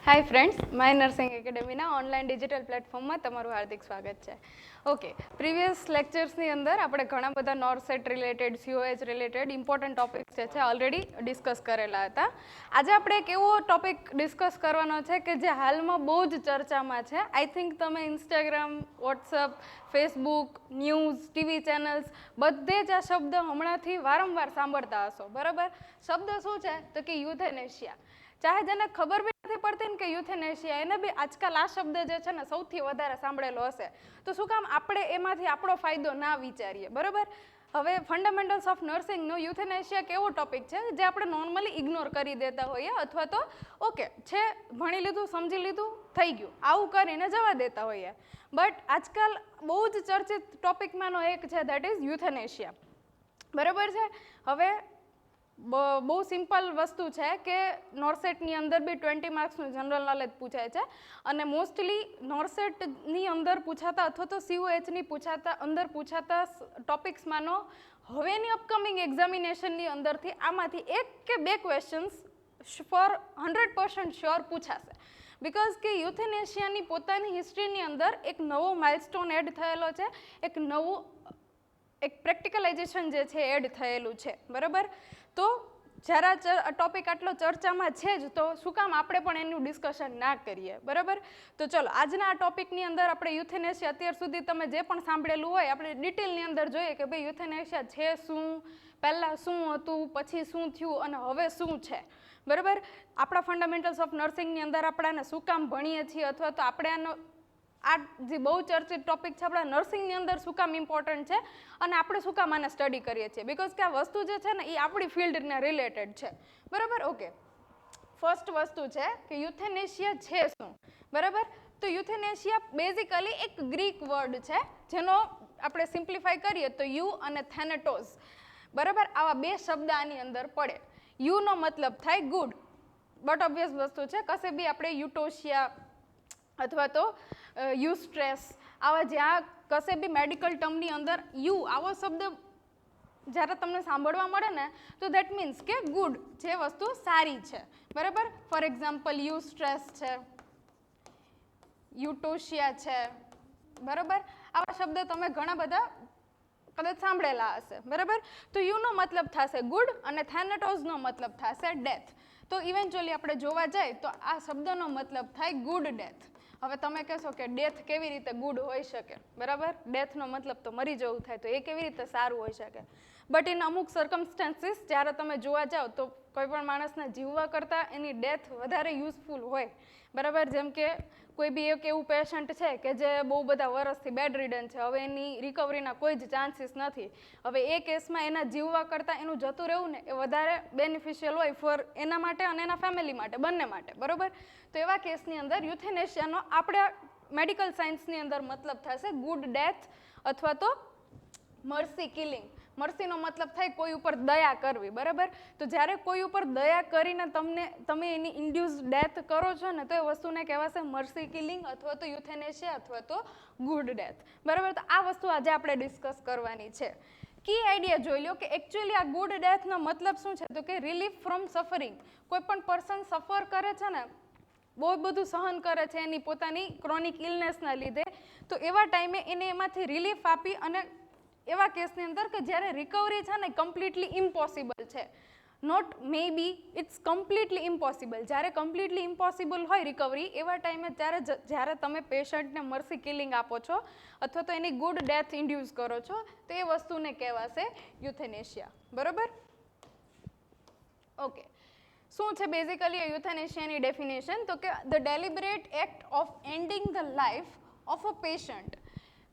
Hi friends, my nursing એકેડેમીના online digital પ્લેટફોર્મમાં તમારું હાર્દિક સ્વાગત છે. ઓકે, પ્રીવિયસ લેક્ચર્સની અંદર આપણે ઘણા બધા NORCET related, COH related important topics જે છે ઓલરેડી ડિસ્કસ કરેલા હતા. આજે આપણે એક એવો ટોપિક ડિસ્કસ કરવાનો છે કે જે હાલમાં બહુ જ ચર્ચામાં છે. આઈ થિંક તમે Instagram, WhatsApp, Facebook, news, TV channels બધે જ આ શબ્દ હમણાંથી વારંવાર સાંભળતા હશો, બરાબર? શબ્દ શું છે તો કે યુથેનેશિયા. ચાહે જેને ખબર બી નથી પડતી ને કે યુથેનેશિયા, એને બી આજકાલ આ શબ્દ જે છે ને સૌથી વધારે સાંભળેલો હશે. તો શું કામ આપણે એમાંથી આપણો ફાયદો ના વિચારીએ, બરાબર? હવે ફંડામેન્ટલ્સ ઓફ નર્સિંગનો યુથેનેશિયા કેવો ટોપિક છે જે આપણે નોર્મલી ઇગ્નોર કરી દેતા હોઈએ, અથવા તો ઓકે છે, ભણી લીધું, સમજી લીધું, થઈ ગયું, આવું કરીને જવા દેતા હોઈએ. બટ આજકાલ બહુ જ ચર્ચિત ટોપિકમાંનો એક છે, દેટ ઇઝ યુથેનેશિયા, બરાબર છે? હવે બહુ સિમ્પલ વસ્તુ છે કે નોર્સેટની અંદર બી 20 માર્ક્સનું જનરલ નોલેજ પૂછાય છે, અને મોસ્ટલી નોર્સેટની અંદર પૂછાતા અથવા તો COHની અંદર પૂછાતા ટોપિક્સમાંનો હવેની અપકમિંગ એક્ઝામિનેશનની અંદરથી આમાંથી એક કે બે ક્વેશ્ચન્સ ફોર 100% શ્યોર પૂછાશે. બિકોઝ કે યુથેનેશિયાની પોતાની હિસ્ટ્રીની અંદર એક નવો માઇલસ્ટોન એડ થયેલો છે, એક પ્રેક્ટિકલાઇઝેશન જે છે એડ થયેલું છે, બરાબર? તો જ્યારે આ ટોપિક આટલો ચર્ચામાં છે જ, તો શું કામ આપણે પણ એનું ડિસ્કશન ના કરીએ, બરાબર? તો ચલો, આજના આ ટોપિકની અંદર આપણે યુથેનેશિયા, અત્યાર સુધી તમે જે પણ સાંભળેલું હોય, આપણે ડિટેલની અંદર જોઈએ કે ભાઈ યુથેનેશિયા છે શું, પહેલાં શું હતું, પછી શું થયું અને હવે શું છે, બરાબર? આપણા ફંડામેન્ટલ્સ ઓફ નર્સિંગની અંદર આપણે આને શું કામ ભણીએ છીએ, અથવા તો આપણે આનો આ જે બહુ ચર્ચિત ટોપિક છે આપણા નર્સિંગની અંદર શું કામ ઇમ્પોર્ટન્ટ છે, અને આપણે શું કામ આને સ્ટડી કરીએ છીએ, બિકોઝ કે આ વસ્તુ જે છે ને એ આપણી ફિલ્ડને રિલેટેડ છે, બરાબર? ઓકે, ફર્સ્ટ વસ્તુ છે કે યુથેનેશિયા છે શું, બરાબર? તો યુથેનેશિયા બેઝિકલી એક ગ્રીક વર્ડ છે, જેનો આપણે સિમ્પ્લિફાય કરીએ તો યુ અને થેનેટોસ, બરાબર? આવા બે શબ્દ આની અંદર પડે. યુનો મતલબ થાય ગુડ, બટ ઓબ્વિયસ વસ્તુ છે, કશે બી આપણે યુટોશિયા અથવા તો યુસ્ટ્રેસ, આવા જ્યાં કશે બી મેડિકલ ટર્મની અંદર યુ આવો શબ્દ જ્યારે તમને સાંભળવા મળે ને, તો દેટ મીન્સ કે ગુડ, જે વસ્તુ સારી છે, બરાબર? ફોર એક્ઝામ્પલ યુસ્ટ્રેસ છે, યુટોશિયા છે, બરાબર? આવા શબ્દ તમે ઘણા બધા કદાચ સાંભળેલા હશે, બરાબર? તો યુનો મતલબ થશે ગુડ અને થેનેટોસનો મતલબ થશે ડેથ. તો ઇવેન્ચ્યુઅલી આપણે જોવા જઈએ તો આ શબ્દનો મતલબ થાય ગુડ ડેથ. હવે તમે કહેશો કે ડેથ કેવી રીતે ગુડ હોઈ શકે, બરાબર? ડેથનો મતલબ તો મરી જવું થાય, તો એ કેવી રીતે સારું હોઈ શકે? બટ ઇન અમુક સર્કમસ્ટાન્સીસ જ્યારે તમે જોવા જાઓ તો કોઈ પણ માણસના જીવવા કરતાં એની ડેથ વધારે યુઝફુલ હોય, બરાબર? જેમ કે કોઈ બી એક એવું પેશન્ટ છે કે જે બહુ બધા વર્ષથી બેડ રિડન છે, હવે એની રિકવરીના કોઈ જ ચાન્સીસ નથી. હવે એ કેસમાં એના જીવવા કરતાં એનું જતું રહેવું ને એ વધારે બેનિફિશિયલ હોય ફોર એના માટે અને એના ફેમિલી માટે, બંને માટે, બરાબર? તો એવા કેસની અંદર યુથેનેશિયાનો આપણે મેડિકલ સાયન્સની અંદર મતલબ થશે ગુડ ડેથ અથવા તો મર્સી કિલિંગ. મર્સીનો મતલબ થાય કોઈ ઉપર દયા કરવી, બરાબર? તો જ્યારે કોઈ ઉપર દયા કરીને તમે એની ઇન્ડ્યુસ ડેથ કરો છો ને, તો એ વસ્તુને કહેવાશે મર્સી કિલિંગ અથવા તો યુથેનેશિયા અથવા તો ગુડ ડેથ, બરાબર? તો આ વસ્તુ આજે આપણે ડિસ્કસ કરવાની છે. કી આઈડિયા જોઈ લો કે એકચ્યુઅલી આ ગુડ ડેથનો મતલબ શું છે, તો કે રિલીફ ફ્રોમ સફરિંગ. કોઈ પણ પર્સન સફર કરે છે ને, બહુ બધું સહન કરે છે એની પોતાની ક્રોનિક ઇલનેસના લીધે, તો એવા ટાઈમે એને એમાંથી રિલીફ આપી, અને એવા કેસની અંદર કે જ્યારે રિકવરી છે ને કમ્પ્લીટલી ઇમ્પોસિબલ છે, not maybe, it's completely impossible. જ્યારે કમ્પ્લીટલી ઇમ્પોસિબલ હોય રિકવરી, એવા ટાઈમે જ્યારે તમે પેશન્ટને મર્સી કિલિંગ આપો છો અથવા તો એની ગુડ ડેથ ઇન્ડ્યુસ કરો છો, તો એ વસ્તુને કહેવાશે યુથેનેશિયા, બરાબર? ઓકે, શું છે બેઝિકલી આ યુથેનેશિયાની ડેફિનેશન? તો કે the deliberate act of ending the life of a patient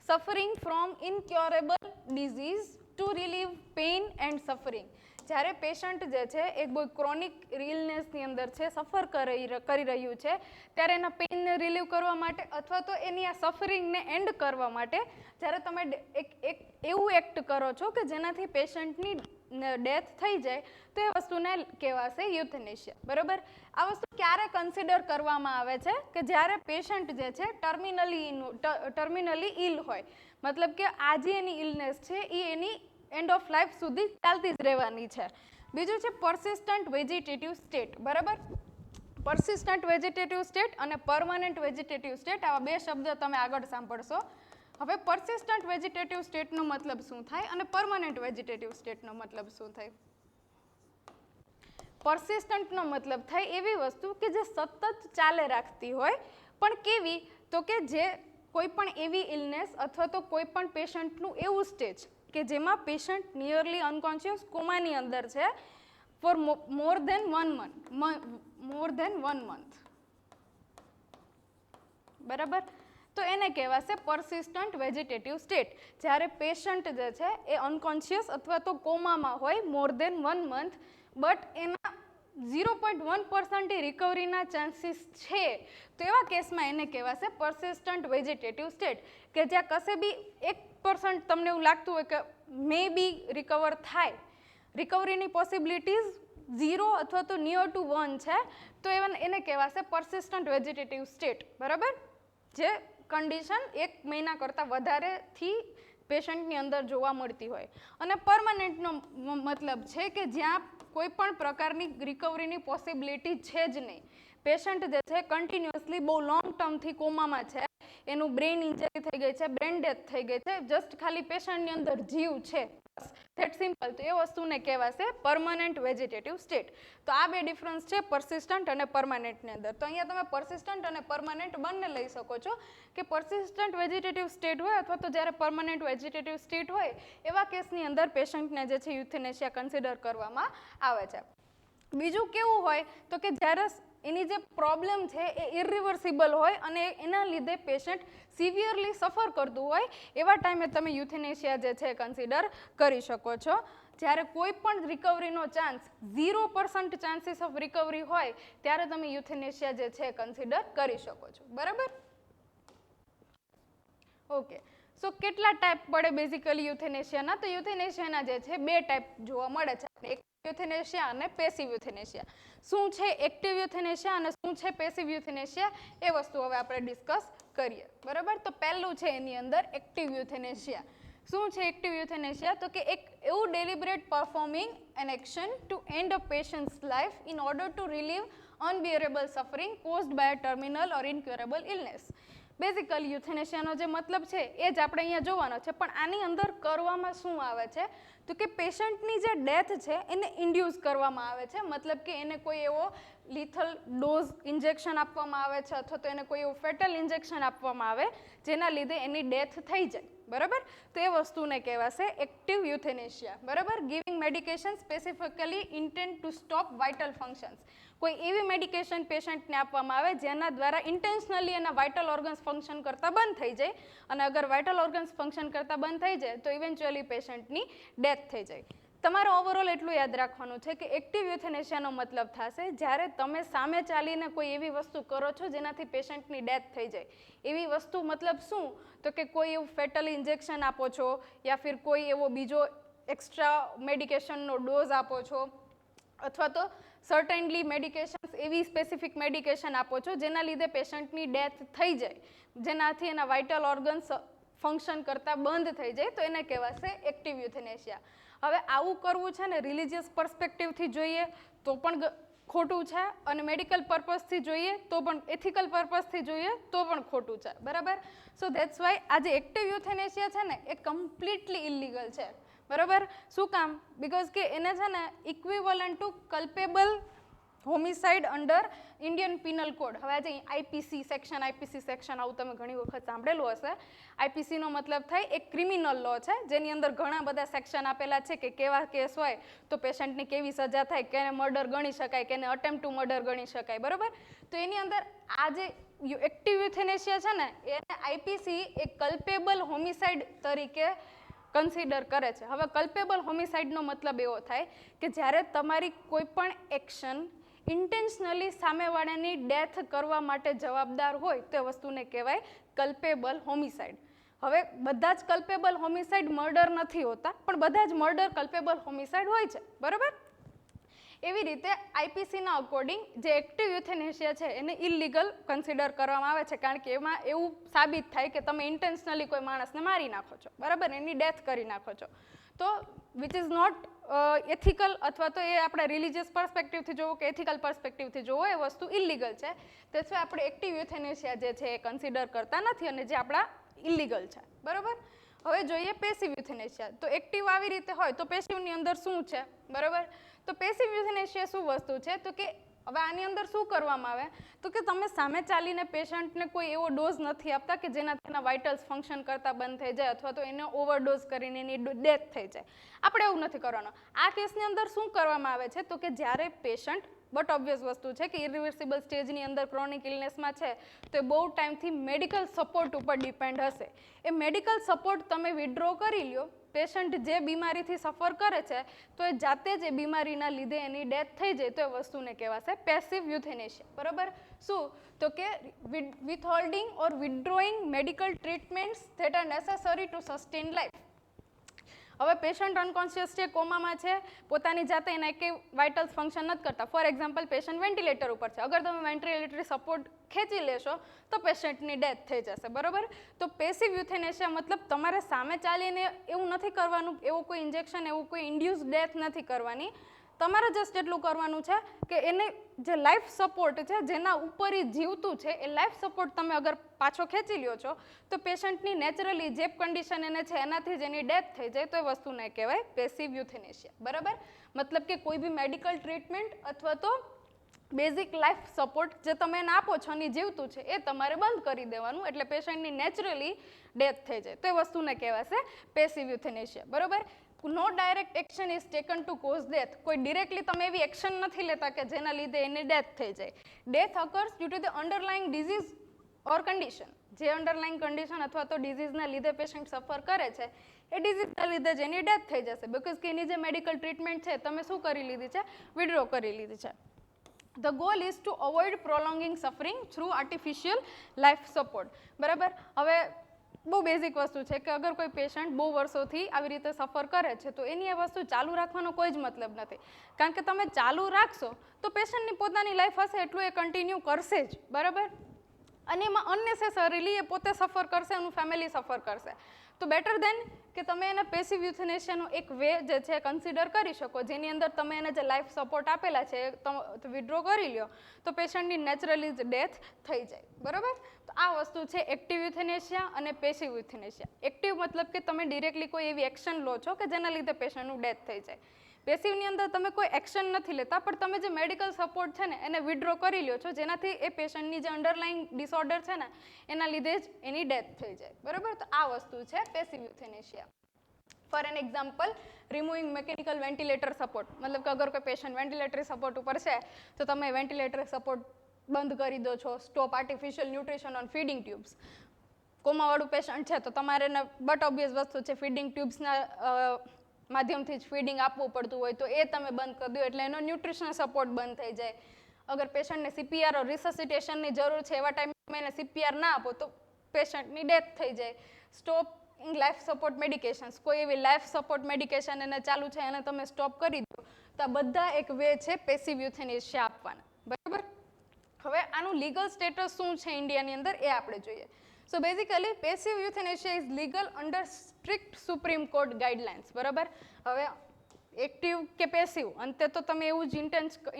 suffering from incurable disease to relieve pain and suffering. જ્યારે પેશન્ટ જે છે એ બહુ ક્રોનિક ઇલનેસની અંદર છે, સફર કરી રહ્યું છે, ત્યારે એના પેઇનને રિલીવ કરવા માટે અથવા તો એની આ સફરિંગને એન્ડ કરવા માટે જ્યારે તમે એક એવું એક્ટ કરો છો કે જેનાથી પેશન્ટની ડેથ થઈ જાય, તો એ વસ્તુને કહેવાશે યુથેનેશિયા, બરાબર? આ વસ્તુ ક્યારે કન્સિડર કરવામાં આવે છે કે જ્યારે પેશન્ટ જે છે ટર્મિનલી ઇલ હોય, મતલબ કે આ જે એની ઇલનેસ છે એ એની એન્ડ ઓફ લાઈફ સુધી ચાલતી જ રહેવાની છે, બીજું છે persistent vegetative state, બરાબર. persistent vegetative state અને permanent vegetative state, આવા બે શબ્દ તમે આગળ સાંભળશો. હવે persistent vegetative state નો મતલબ શું થાય અને permanent vegetative state નો મતલબ શું થાય? persistent નો મતલબ થાય એવી વસ્તુ કે જે સતત ચાલે રાખતી હોય, પણ કેવી? તો કે જે કોઈ પણ એવી ઇલનેસ અથવા તો કોઈ પણ પેશન્ટનું એવું સ્ટેજ કે જેમાં પેશન્ટ નિયરલી અનકોન્શિયસ કોમાની અંદર છે ફોર મોર ધેન 1 month, બરાબર. તો એને કહેવાશે persistent vegetative state. જ્યારે પેશન્ટ જે છે એ અનકોન્શિયસ અથવા તો કોમામાં હોય મોર ધેન 1 month, બટ એના 0.1% રિકવરીના ચાન્સીસ છે, તો એવા કેસમાં એને કહેવાશે persistent vegetative state, કે જ્યાં કશે બી 1% તમને એવું લાગતું હોય કે મે બી રિકવર થાય, રિકવરીની પોસિબિલિટીઝ 0 અથવા તો નિયર ટુ 1 છે, તો એને કહેવાશે persistent vegetative state, બરાબર. જે કન્ડિશન 1 મહિના કરતાં વધારેથી પેશન્ટની અંદર જોવા મળતી હોય. અને પરમાનન્ટનો મતલબ છે કે જ્યાં કોઈ પણ પ્રકારની રિકવરીની પોસિબિલિટી છે જ નહીં, પેશન્ટ જે છે કન્ટિન્યુઅસલી બહુ લોંગ ટર્મથી કોમામાં છે, એનું બ્રેઇન ઇન્જરી થઈ ગઈ છે, બ્રેન ડેથ થઈ ગઈ છે, જસ્ટ ખાલી પેશન્ટની અંદર જીવ છે, ધેટ સિમ્પલ, તો એ વસ્તુને કહેવાશે પરમનન્ટ વેજીટેટિવ સ્ટેટ. તો આ બે ડિફરન્સ છે persistent અને પરમાનન્ટની અંદર. તો અહીંયા તમે persistent અને પરમાનન્ટ બંને લઈ શકો છો, કે persistent વેજીટેટિવ સ્ટેટ હોય અથવા તો જ્યારે પરમાનન્ટ વેજીટેટિવ સ્ટેટ હોય એવા કેસની અંદર પેશન્ટને જે છે યુથેનેશિયા કન્સિડર કરવામાં આવે છે. બીજું કેવું હોય તો કે જ્યારે એની જે પ્રોબ્લેમ છે એ ઇરિવર્સિબલ હોય અને એના લીધે પેશન્ટ સિવિયરલી સફર કરતું હોય, એવા ટાઈમે તમે યુથેનેશિયા જે છે કન્સિડર કરી શકો છો. જ્યારે કોઈ પણ રિકવરીનો ચાન્સ 0% ચાન્સીસ ઓફ રિકવરી હોય ત્યારે તમે યુથેનેશિયા જે છે કન્સિડર કરી શકો છો, બરાબર. ઓકે, સો કેટલા ટાઈપ પડે બેઝિકલી યુથેનેશિયાના? તો યુથેનેશિયાના જે છે બે ટાઈપ જોવા મળે છે, એક્ટિવ યુથેનેશિયા અને પેસિવ યુથેનેશિયા. શું છે એક્ટિવ યુથેનેશિયા અને શું છે પેસિવ યુથેનેશિયા, એ વસ્તુ હવે આપણે ડિસ્કસ કરીએ, બરાબર. તો પહેલું છે એની અંદર એક્ટિવ યુથેનેશિયા. શું છે એક્ટિવ યુથેનેશિયા? તો કે એક એવું deliberate performing an action to end a patient's life in order to relieve unbearable suffering caused by a terminal or incurable illness. Basically યુથેનેશિયાનો જે મતલબ છે એ જ આપણે અહીંયા જોવાનો છે, પણ આની અંદર કરવામાં શું આવે છે તો કે પેશન્ટની જે ડેથ છે એને ઇન્ડ્યુસ કરવામાં આવે છે, મતલબ કે એને કોઈ એવો લિથલ ડોઝ ઇન્જેક્શન આપવામાં આવે છે અથવા તો એને કોઈ એવું ફેટલ ઇન્જેક્શન આપવામાં આવે જેના લીધે એની ડેથ થઈ જાય, બરાબર. તો એ વસ્તુને કહેવાશે એક્ટિવ યુથેનેશિયા, બરાબર. Giving medication specifically intent to stop vital functions. કોઈ એવી મેડિકેશન પેશન્ટને આપવામાં આવે જેના દ્વારા ઇન્ટેન્શનલી એના વાઇટલ ઓર્ગન્સ ફંક્શન કરતાં બંધ થઈ જાય, અને અગર વાઇટલ ઓર્ગન્સ ફંક્શન કરતાં બંધ થઈ જાય તો ઇવેન્ચ્યુઅલી પેશન્ટની ડેથ થઈ જાય. તમારે ઓવરઓલ એટલું યાદ રાખવાનું છે કે એક્ટિવ યુથેનેશિયાનો મતલબ થશે જ્યારે તમે સામે ચાલીને કોઈ એવી વસ્તુ કરો છો જેનાથી પેશન્ટની ડેથ થઈ જાય. એવી વસ્તુ મતલબ શું? તો કે કોઈ એવું ફેટલ ઇન્જેક્શન આપો છો યા ફિર કોઈ એવો બીજો એક્સ્ટ્રા મેડિકેશનનો ડોઝ આપો છો, અથવા તો સર્ટેનલી મેડિકેશન્સ એવી સ્પેસિફિક મેડિકેશન આપો છો જેના લીધે પેશન્ટની ડેથ થઈ જાય, જેનાથી એના વાઇટલ ઓર્ગન્સ ફંક્શન કરતાં બંધ થઈ જાય, તો એને કહેવાશે એક્ટિવ યુથેનેશિયા. હવે આવું કરવું છે ને રિલિજિયસ પર્સપેક્ટિવથી જોઈએ તો પણ ખોટું છે, અને મેડિકલ પર્પઝથી જોઈએ તો પણ, એથિકલ પર્પઝથી જોઈએ તો પણ ખોટું છે, બરાબર. સો ધેટ્સ વાય આ જે એક્ટિવ યુથેનેશિયા છે ને એ કમ્પ્લીટલી ઇલીગલ છે, બરાબર. શું કામ? બીકોઝ કે એને છે ને equivalent to culpable homicide under Indian penal code. હવે આજે આઈપીસી સેક્શન આવું તમે ઘણી વખત સાંભળેલું હશે. આઈપીસીનો મતલબ થાય એક ક્રિમિનલ લો છે જેની અંદર ઘણા બધા સેક્શન આપેલા છે કે કેવા કેસ હોય તો પેશન્ટની કેવી સજા થાય, કેને મર્ડર ગણી શકાય, કેને અટેમ્પ્ટ ટુ મર્ડર ગણી શકાય, બરાબર. તો એની અંદર આ જે એક્ટિવ યુથેનેશિયા છે ને એને આઈપીસી એક કલ્પેબલ હોમિસાઇડ તરીકે કન્સિડર કરે છે. હવે કલ્પેબલ હોમિસાઇડનો મતલબ એવો થાય કે જ્યારે તમારી કોઈ પણ એક્શન ઇન્ટેન્શનલી સામેવાળાની ડેથ કરવા માટે જવાબદાર હોય તો એ વસ્તુને કહેવાય કલ્પેબલ હોમિસાઇડ. હવે બધા જ કલ્પેબલ હોમિસાઇડ મર્ડર નથી હોતા, પણ બધા જ મર્ડર કલ્પેબલ હોમિસાઇડ હોય છે, બરાબર. એવી રીતે આઈપીસીના અકોર્ડિંગ જે એક્ટિવ યુથેનેશિયા છે એને ઇલીગલ કન્સિડર કરવામાં આવે છે, કારણ કે એમાં એવું સાબિત થાય કે તમે ઇન્ટેન્શનલી કોઈ માણસને મારી નાખો છો, બરાબર, એની ડેથ કરી નાખો છો, તો વિચ ઇઝ નોટ એથિકલ અથવા તો એ આપણે રિલિજિયસ પર્સપેક્ટિવથી જોવો કે એથિકલ પર્સપેક્ટિવથી જોવો એ વસ્તુ ઇલીગલ છે. તે સિવાય આપણે એક્ટિવ યુથેનેશિયા જે છે એ કન્સિડર કરતા નથી અને જે આપણા ઇલીગલ છે. બરાબર. હવે જોઈએ પેસિવ યુથેનેશિયા. તો એક્ટિવ આવી રીતે હોય તો પેસિવની અંદર શું છે? બરાબર. તો પેસિવ યુથેનેશિયા શું વસ્તુ છે? તો કે હવે આની અંદર શું કરવામાં આવે તો કે તમે સામે ચાલીને પેશન્ટને કોઈ એવો ડોઝ નથી આપતા કે જેનાથી એના વાઇટલ્સ ફંક્શન કરતા બંધ થઈ જાય અથવા તો એને ઓવરડોઝ કરીને એની ડેથ થઈ જાય. આપણે એવું નથી કરવાનું. આ કેસની અંદર શું કરવામાં આવે છે તો કે જ્યારે પેશન્ટ, બટ ઓબ્વિયસ વસ્તુ છે કે ઇરિવર્સિબલ સ્ટેજની અંદર ક્રોનિક ઇલનેસમાં છે તો એ બહુ ટાઈમથી મેડિકલ સપોર્ટ ઉપર ડિપેન્ડ હશે. એ મેડિકલ સપોર્ટ તમે વિથડ્રો કરી લ્યો, પેશન્ટ જે બીમારીથી સફર કરે છે તો એ જાતે જ એ બીમારીના લીધે એની ડેથ થઈ જાય તો એ વસ્તુને કહેવાશે પેસિવ યુથેનેશિયા. બરાબર. શું? તો કે withholding or withdrawing medical treatments that are necessary to sustain life. હવે પેશન્ટ અનકોન્શિયસ છે, કોમામાં છે, પોતાની જાતે એના કંઈ વાઇટલ્સ ફંક્શન નથી કરતા. ફોર એક્ઝામ્પલ પેશન્ટ વેન્ટિલેટર ઉપર છે. અગર તમે વેન્ટિલેટરી સપોર્ટ ખેંચી લેશો તો પેશન્ટની ડેથ થઈ જશે. બરાબર. તો પેસિવ યુથેનેશિયા મતલબ તમારે સામે ચાલીને એવું નથી કરવાનું, એવું કોઈ ઇન્જેક્શન, એવું કોઈ ઇન્ડ્યુસ ડેથ નથી કરવાની. તમારે જસ્ટ એટલું કરવાનું છે કે એને જે લાઈફ સપોર્ટ છે, જેના ઉપર એ જીવતું છે, એ લાઈફ સપોર્ટ તમે અગર પાછો ખેંચી લ્યો છો તો પેશન્ટની નેચરલી જે કન્ડિશન એને છે એનાથી જ એની ડેથ થઈ જાય તો એ વસ્તુને કહેવાય પેસિવ યુથેનેશિયા. બરાબર. મતલબ કે કોઈ બી મેડિકલ ટ્રીટમેન્ટ અથવા તો બેઝિક લાઈફ સપોર્ટ જે તમે એને આપો છો અને જીવતું છે એ તમારે બંધ કરી દેવાનું, એટલે પેશન્ટની નેચરલી ડેથ થઈ જાય તો એ વસ્તુને કહેવાશે પેસિવ યુથેનેશિયા. બરાબર. No direct action is taken to cause death. કોઈ ડિરેક્ટલી તમે એવી એક્શન નથી લેતા કે જેના લીધે એની ડેથ થઈ જાય. Death occurs due to the underlying disease or condition. જે અંડરલાઇંગ કન્ડિશન અથવા તો ડિઝીઝના લીધે પેશન્ટ સફર કરે છે એ ડિઝીઝના લીધે જ એની ડેથ થઈ જશે. બિકોઝ કે એની જે મેડિકલ ટ્રીટમેન્ટ છે તમે શું કરી લીધી છે? વિડ્રો કરી લીધી છે. The goal is to avoid prolonging suffering through artificial life support. બરાબર. હવે બહુ બેઝિક વસ્તુ છે કે અગર કોઈ પેશન્ટ બહુ વર્ષોથી આવી રીતે સફર કરે છે તો એની એ વસ્તુ ચાલુ રાખવાનો કોઈ જ મતલબ નથી. કારણ કે તમે ચાલુ રાખશો તો પેશન્ટની પોતાની લાઈફ હશે એટલું એ કન્ટિન્યુ કરશે જ. બરાબર. અને એમાં અનનેસેસરીલી એ પોતે સફર કરશે, એનું ફેમિલી સફર કરશે. તો બેટર દેન કે તમે એને પેસિવ યુથેનેશિયાનો એક વે જે છે કન્સિડર કરી શકો, જેની અંદર તમે એને જે લાઈફ સપોર્ટ આપેલા છે તમે વિડ્રો કરી લ્યો તો પેશન્ટની નેચરલી જ ડેથ થઈ જાય. બરાબર. તો આ વસ્તુ છે એક્ટિવ યુથેનેશિયા અને પેસિવ યુથેનેશિયા. એક્ટિવ મતલબ કે તમે ડિરેક્ટલી કોઈ એવી એક્શન લો છો કે જેના લીધે પેશન્ટનું ડેથ થઈ જાય. પેસિવની અંદર તમે કોઈ એક્શન નથી લેતા પણ તમે જે મેડિકલ સપોર્ટ છે ને એને વિડ્રો કરી લ્યો છો જેનાથી એ પેશન્ટની જે અંડરલાઇંગ ડિસઓર્ડર છે ને એના લીધે જ એની ડેથ થઈ જાય. બરાબર. તો આ વસ્તુ છે passive euthanasia. For an example, removing mechanical ventilator support. મતલબ કે અગર કોઈ પેશન્ટ વેન્ટિલેટરી સપોર્ટ ઉપર છે તો તમે વેન્ટિલેટર સપોર્ટ બંધ કરી દો છો. Stop artificial nutrition on feeding tubes. કોમાવાળું પેશન્ટ છે તો તમારે એને બટ ઓબ્વિયસ વસ્તુ છે ફીડિંગ ટ્યુબ્સના માધ્યમથી જ ફીડિંગ આપવું પડતું હોય તો એ તમે બંધ કરી દો એટલે એનો ન્યુટ્રિશનલ સપોર્ટ બંધ થઈ જાય. અગર પેશન્ટને સીપીઆર ઓર રિસસિટેશનની જરૂર છે એવા ટાઈમે એને સીપીઆર ના આપો તો પેશન્ટની ડેથ થઈ જાય. Stop life support medications. કોઈ એવી લાઈફ સપોર્ટ મેડિકેશન એને ચાલુ છે એને તમે સ્ટોપ કરી દો તો આ બધા એક વે છે પેસિવ યુથેનેશિયા આપવાના. બરાબર. હવે આનું લીગલ સ્ટેટસ શું છે ઇન્ડિયાની અંદર એ આપણે જોઈએ. So basically passive euthanasia is legal under strict Supreme Court guidelines. બરાબર. હવે એક્ટિવ કે પેસિવ અંતે તો તમે એવું જ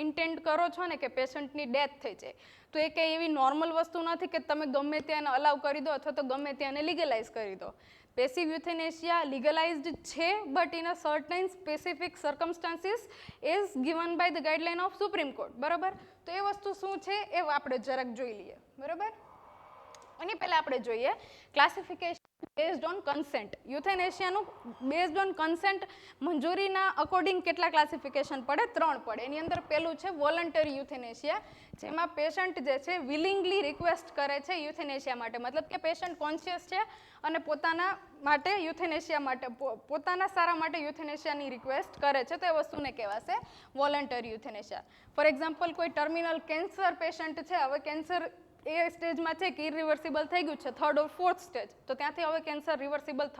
ઇન્ટેન્ટ કરો છો ને કે પેશન્ટની ડેથ થઈ જાય તો એ કંઈ એવી નોર્મલ વસ્તુ નથી કે તમે ગમે ત્યાં એને અલાઉ કરી દો અથવા તો ગમે ત્યાં એને લીગલાઇઝ કરી દો. પેસિવ યુથેનેશિયા લીગલાઇઝડ છે but in a certain specific circumstances is given by the guideline of supreme court. બરાબર. તો એ વસ્તુ શું છે એ આપણે જરાક જોઈ લઈએ. બરાબર. એની પહેલાં આપણે જોઈએ ક્લાસિફિકેશન બેઝડ ઓન કન્સેન્ટ. યુથેનેશિયાનું બેઝડ ઓન કન્સેન્ટ મંજૂરીના અકોર્ડિંગ કેટલા ક્લાસિફિકેશન પડે? 3 પડે. એની અંદર પહેલું છે વોલન્ટરી યુથેનેશિયા, જેમાં પેશન્ટ જે છે વિલિંગલી રિક્વેસ્ટ કરે છે યુથેનેશિયા માટે. મતલબ કે પેશન્ટ કોન્શિયસ છે અને પોતાના માટે યુથેનેશિયા માટે પોતાના સારા માટે યુથેનેશિયાની રિક્વેસ્ટ કરે છે તો એ વસ્તુને કહેવાશે વોલન્ટરી યુથેનેશિયા. ફોર એક્ઝામ્પલ કોઈ ટર્મિનલ કેન્સર પેશન્ટ છે, હવે કેન્સર એ સ્ટેજમાં છે કે ઇરિવર્સિબલ થઈ ગયું છે, 3rd or 4th સ્ટેજ, તો ત્યાંથી હવે કેન્સર રિવર્સિબલ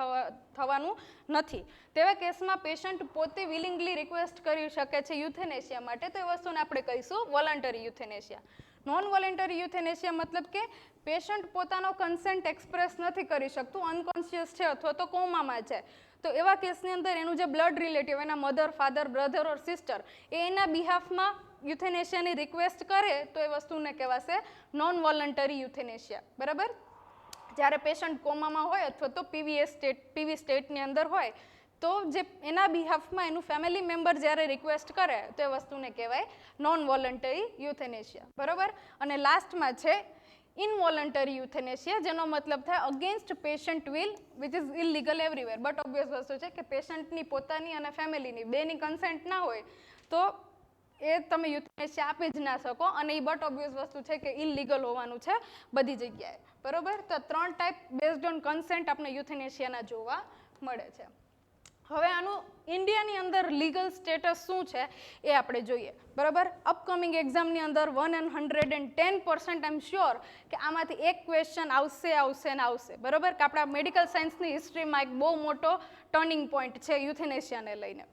થવાનું નથી. તેવા કેસમાં પેશન્ટ પોતે વિલિંગલી રિક્વેસ્ટ કરી શકે છે યુથેનેશિયા માટે તો એ વસ્તુને આપણે કહીશું વોલન્ટરી યુથેનેશિયા. નોન વોલન્ટરી યુથેનેશિયા મતલબ કે પેશન્ટ પોતાનો કન્સેન્ટ એક્સપ્રેસ નથી કરી શકતું, અનકોન્શિયસ છે અથવા તો કોમામાં છે તો એવા કેસની અંદર એનું જે બ્લડ રિલેટિવ, એના મધર, ફાધર, બ્રધર ઓર સિસ્ટર, એના બિહાફમાં યુથેનેશિયાની રિક્વેસ્ટ કરે તો એ વસ્તુને કહેવાશે નોન વોલન્ટરી યુથેનેશિયા, બરાબર. જ્યારે પેશન્ટ કોમામાં હોય અથવા તો પીવી સ્ટેટની અંદર હોય તો જે એના બિહાફમાં એનું ફેમિલી મેમ્બર જ્યારે રિક્વેસ્ટ કરે તો એ વસ્તુને કહેવાય નોન વોલન્ટરી યુથેનેશિયા, બરાબર. અને લાસ્ટમાં છે ઇનવોલન્ટરી યુથેનેશિયા, જેનો મતલબ થાય against patient will, which is illegal everywhere. But obvious વસ્તુ છે કે પેશન્ટની પોતાની અને ફેમિલીની બેની કન્સેન્ટ ના હોય તો એ તમે યુથેનેશિયા આપી જ ના શકો, અને એ બટ ઓબ્વિયસ વસ્તુ છે કે ઇલીગલ હોવાનું છે બધી જગ્યાએ, બરાબર. તો 3 ટાઈપ બેઝડ ઓન કન્સેન્ટ આપણે યુથેનેશિયાના જોવા મળે છે. હવે આનું ઇન્ડિયાની અંદર લીગલ સ્ટેટસ શું છે એ આપણે જોઈએ, બરાબર. અપકમિંગ એક્ઝામની અંદર 110% આઈ એમ શ્યોર કે આમાંથી એક ક્વેશ્ચન આવશે, બરાબર. કે આપણા મેડિકલ સાયન્સની હિસ્ટ્રીમાં એક બહુ મોટો ટર્નિંગ પોઈન્ટ છે યુથેનેશિયાને લઈને.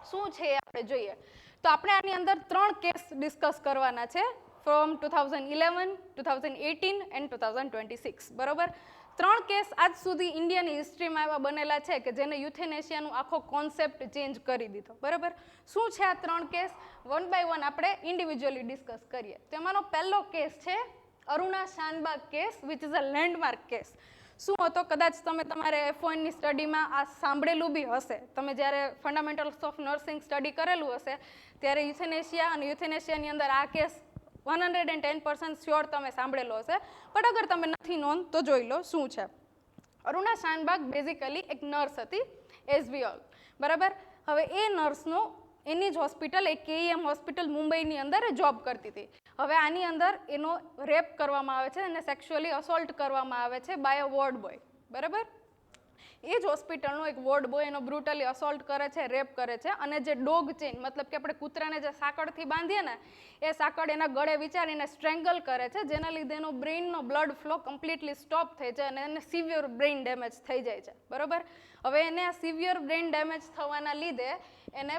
શું છે એ આપણે જોઈએ. તો આપણે આની અંદર 3 કેસ ડિસ્કસ કરવાના છે, ફ્રોમ 2011, 2018 એન્ડ 2026, બરાબર. 3 કેસ આજ સુધી ઇન્ડિયાની હિસ્ટ્રીમાં એવા બનેલા છે કે જેને યુથેનેશિયાનું આખો કોન્સેપ્ટ ચેન્જ કરી દીધો, બરાબર. શું છે આ 3 કેસ? વન બાય વન આપણે ઇન્ડિવિજ્યુઅલી ડિસ્કસ કરીએ. તેમાંનો પહેલો કેસ છે Aruna Shanbaug case, which is a landmark case. શું હતો? કદાચ તમે તમારે F1ની સ્ટડીમાં આ સાંભળેલું બી હશે. તમે જ્યારે ફંડામેન્ટલ્સ ઓફ નર્સિંગ સ્ટડી કરેલું હશે ત્યારે યુથેનેશિયા અને યુથેનેશિયાની અંદર આ કેસ 110% શ્યોર તમે સાંભળેલો હશે, પણ અગર તમે નથી નોંધ તો જોઈ લો શું છે. અરુણા શાનબાગ બેઝિકલી એક નર્સ હતી, એઝ વી ઓલ, બરાબર. હવે એ નર્સનો એની જ હોસ્પિટલ, એક KEM હોસ્પિટલ મુંબઈની અંદર જોબ કરતી હતી. હવે આની અંદર એનો રેપ કરવામાં આવે છે અને સેક્સ્યુઅલી અસોલ્ટ કરવામાં આવે છે બાય અ વોર્ડ બોય, બરાબર. એ જ હોસ્પિટલનો એક વોર્ડ બોય એનો બ્રુટલી અસોલ્ટ કરે છે, રેપ કરે છે, અને જે ડોગ ચેઇન, મતલબ કે આપણે કૂતરાને જે સાંકળથી બાંધીએ ને એ સાંકળ એના ગળે વિચારીને સ્ટ્રેંગલ કરે છે, જેના લીધે એનો બ્રેઇનનો બ્લડ ફ્લો કમ્પ્લીટલી સ્ટોપ થઈ જાય અને એને સિવિયર બ્રેઇન ડેમેજ થઈ જાય છે, બરાબર. હવે એને આ સિવિયર બ્રેઇન ડેમેજ થવાના લીધે એને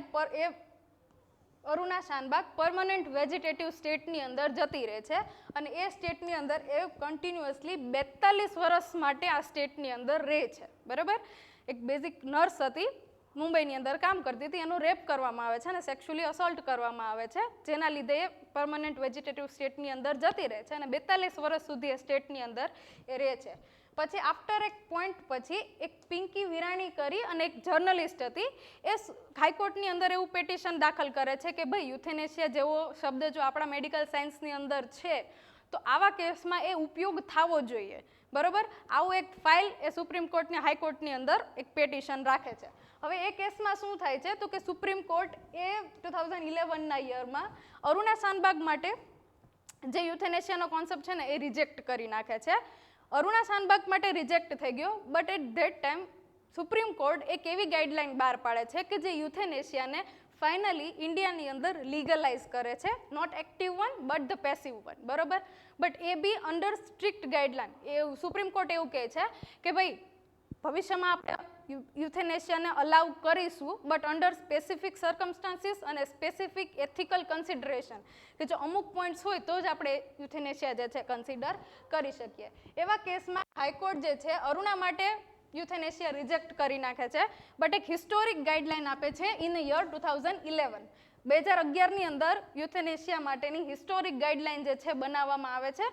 અરુણા શાનબાગ પરમનન્ટ વેજીટેટિવ સ્ટેટની અંદર જતી રહે છે, અને એ સ્ટેટની અંદર એ કન્ટિન્યુઅસલી 42 વર્ષ માટે આ સ્ટેટની અંદર રહે છે, બરાબર. એક બેઝિક નર્સ હતી, મુંબઈની અંદર કામ કરતી હતી, એનો રેપ કરવામાં આવે છે અને સેક્સ્યુઅલી અસોલ્ટ કરવામાં આવે છે, જેના લીધે એ પરમનન્ટ વેજીટેટિવ સ્ટેટની અંદર જતી રહે છે અને 42 વર્ષ સુધી એ સ્ટેટની અંદર એ રહે છે. પછી આફ્ટર એક પોઈન્ટ પછી એક પિંકી વિરાણી કરી અને એક જર્નલિસ્ટ હતી, એ હાઈકોર્ટની અંદર એવું પેટિશન દાખલ કરે છે કે ભાઈ યુથેનેશિયા જેવો શબ્દ જો આપણા મેડિકલ સાયન્સની અંદર છે તો આવા કેસમાં એ ઉપયોગ થવો જોઈએ, બરાબર. આવું એક ફાઇલ એ સુપ્રીમ કોર્ટની હાઈકોર્ટની અંદર એક પેટિશન રાખે છે. હવે એ કેસમાં શું થાય છે તો કે સુપ્રીમ કોર્ટ એ 2011ના યરમાં અરુણા શાનબાગ માટે જે યુથેનેશિયાનો કોન્સેપ્ટ છે ને એ રિજેક્ટ કરી નાખે છે. અરુણા શાનબાગ માટે રિજેક્ટ થઈ ગયો, but at that time supreme court એક એવી ગાઈડલાઇન બહાર પાડે છે કે જે યુથેનેશિયાને ફાઇનલી ઇન્ડિયાની અંદર લીગલાઇઝ કરે છે, not active one but the passive one, બરાબર. બટ એ બી અંડર સ્ટ્રિક્ટ ગાઈડલાઇન. એ સુપ્રીમ કોર્ટ એવું કહે છે કે ભાઈ ભવિષ્યમાં આપણે યુથેનેશિયાને અલાઉ કરીશું, બટ અંડર સ્પેસિફિક સર્કમસ્ટાન્સીસ અને સ્પેસિફિક એથિકલ કન્સિડરેશન, કે જો અમુક પોઈન્ટ્સ હોય તો જ આપણે યુથેનેશિયા જે છે કન્સિડર કરી શકીએ. એવા કેસમાં હાઈકોર્ટ જે છે અરુણા માટે યુથેનેશિયા રિજેક્ટ કરી નાખે છે, બટ એક હિસ્ટોરિક ગાઈડલાઇન આપે છે ઇન યર 2011. 2011ની અંદર યુથેનેશિયા માટેની હિસ્ટોરિક ગાઈડલાઇન જે છે બનાવવામાં આવે છે.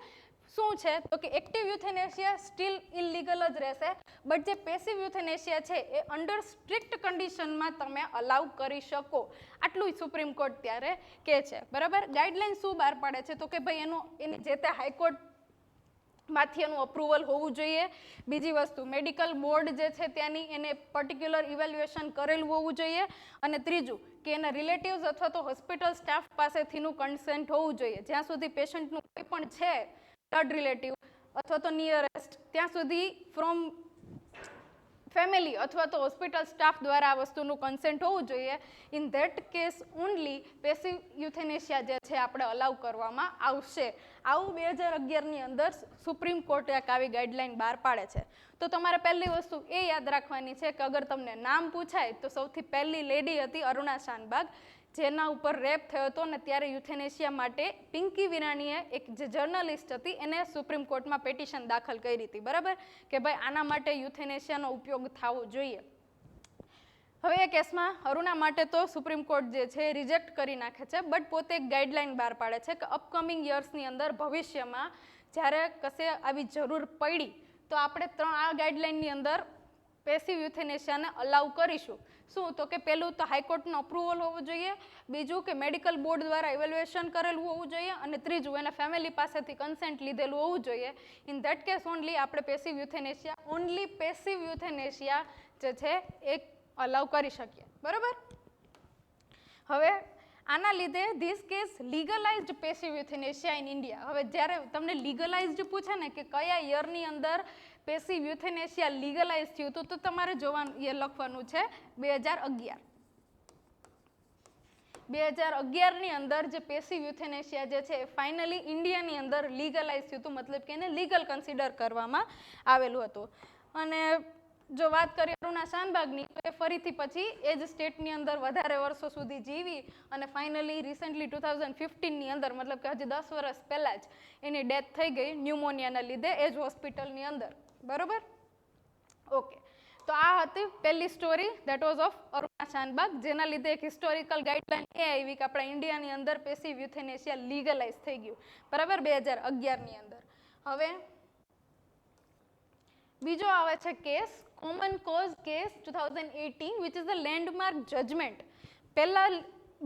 શું છે તો કે એક્ટિવ યુથેનેશિયા સ્ટીલ ઇલીગલ જ રહેશે, બટ જે પેસિવ યુથેનેશિયા છે એ અંડર સ્ટ્રિક્ટ કન્ડિશનમાં તમે અલાઉ કરી શકો, આટલું સુપ્રીમ કોર્ટ ત્યારે કહે છે, બરાબર. ગાઈડલાઇન શું બહાર પાડે છે તો કે ભાઈ એની જે તે હાઈકોર્ટ માંથી એનું અપ્રુવલ હોવું જોઈએ. બીજી વસ્તુ, મેડિકલ બોર્ડ જે છે ત્યાંની એને પર્ટિક્યુલર ઇવેલ્યુએશન કરેલું હોવું જોઈએ. અને ત્રીજું કે એના રિલેટિવ્સ અથવા તો હોસ્પિટલ સ્ટાફ પાસેથીનું કન્સેન્ટ હોવું જોઈએ. જ્યાં સુધી પેશન્ટનું કોઈ પણ છે બ્લડ રિલેટિવ અથવા તો નિયરેસ્ટ, ત્યાં સુધી ફ્રોમ ફેમિલી અથવા તો હોસ્પિટલ સ્ટાફ દ્વારા આ વસ્તુનું કન્સેન્ટ હોવું જોઈએ. In that case only passive euthanasia જે છે આપણે અલાઉ કરવામાં આવશે. આવું 2011ની અંદર સુપ્રીમ કોર્ટે એક આવી ગાઈડલાઇન બહાર પાડે છે. તો તમારે પહેલી વસ્તુ એ યાદ રાખવાની છે કે અગર તમને નામ પૂછાય તો સૌથી પહેલી લેડી હતી અરુણા શાનબાગ, જેના ઉપર રેપ થયો હતો, અને ત્યારે યુથેનેશિયા માટે પિંકી વિરાણીએ એક જે જર્નલિસ્ટ હતી એને સુપ્રીમ કોર્ટમાં પેટિશન દાખલ કરી હતી, બરાબર, કે ભાઈ આના માટે યુથેનેશિયાનો ઉપયોગ થવો જોઈએ. હવે એ કેસમાં અરુણા માટે તો સુપ્રીમ કોર્ટ જે છે એ રિજેક્ટ કરી નાખે છે, બટ પોતે એક ગાઈડલાઈન બહાર પાડે છે કે અપકમિંગ યર્સની અંદર ભવિષ્યમાં જ્યારે કશે આવી જરૂર પડી તો આપણે આ ગાઈડલાઈનની અંદર પેસિવ યુથેનેશિયાને અલાઉ કરીશું. શું તો કે પહેલું તો હાઈકોર્ટનું અપ્રુવલ હોવું જોઈએ, બીજું કે મેડિકલ બોર્ડ દ્વારા ઇવેલ્યુએશન કરેલું હોવું જોઈએ, અને ત્રીજું એના ફેમિલી પાસેથી કન્સેન્ટ લીધેલું હોવું જોઈએ. ઇન ધેટ કેસ ઓનલી આપણે પેસિવ યુથેનેશિયા જે છે એ અલાઉ કરી શકીએ. બરાબર. હવે આના લીધે this case legalized passive euthanasia in India. હવે જ્યારે તમને લીગલાઇઝડ પૂછે ને કે કયા યરની અંદર પેસિવ યુથેનેશિયા લીગલાઇઝ થયું હતું, તો તમારે જોવાનું એ લખવાનું છે 2011. 2011ની અંદર જે પેસિવ યુથેનેશિયા જે છે ફાઇનલી ઇન્ડિયાની અંદર લીગલાઇઝ થયું હતું, મતલબ કે એને લીગલ કન્સિડર કરવામાં આવેલું હતું. અને જો વાત કરીએ અરુણા શાનબાગની, તો એ ફરીથી પછી એ જ સ્ટેટની અંદર વધારે વર્ષો સુધી જીવી અને ફાઇનલી રિસેન્ટલી 2015ની અંદર, મતલબ કે હજી 10 વર્ષ પહેલાં જ એની ડેથ થઈ ગઈ ન્યુમોનિયાના લીધે એ જ હોસ્પિટલની અંદર. બરોબર. ઓકે, તો આ હતી પહેલી story, that was of Aruna Shanbaug, જેના લીધે એક હિસ્ટોરિકલ ગાઈડલાઈન એ આવી કે આપણા ઇન્ડિયાની અંદર પેસિવ યુથેનેશિયા લીગલાઇઝ થઈ ગયું. બરાબર, 2011ની અંદર. હવે બીજો આવે છે case, common cause case 2018, which is the landmark judgment. પહેલા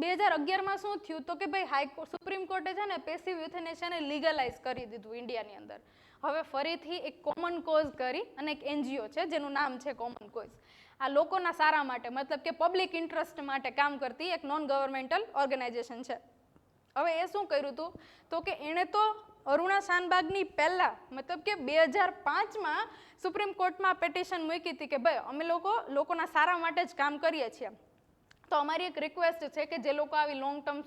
2011માં શું થયું તો કે ભાઈ સુપ્રીમ કોર્ટે છે ને પેસિવ યુથેનેશિયાને લીગલાઇઝ કરી દીધું ઇન્ડિયાની અંદર. હવે ફરીથી એક કોમન કોઝ કરી અને એક એનજીઓ છે જેનું નામ છે કોમન કોઝ. આ લોકોના સારા માટે, મતલબ કે પબ્લિક ઇન્ટરેસ્ટ માટે કામ કરતી એક નોન ગવર્મેન્ટલ ઓર્ગેનાઇઝેશન છે. હવે એ શું કર્યું હતું તો કે એણે તો અરુણા શાનબાગની પહેલા, મતલબ કે 2005માં સુપ્રીમ કોર્ટમાં પેટિશન મૂકી હતી કે ભાઈ અમે લોકોના સારા માટે જ કામ કરીએ છીએ, તો અમારી એક રિક્વેસ્ટ છે કે જે લોકો આવી લોંગ ટર્મ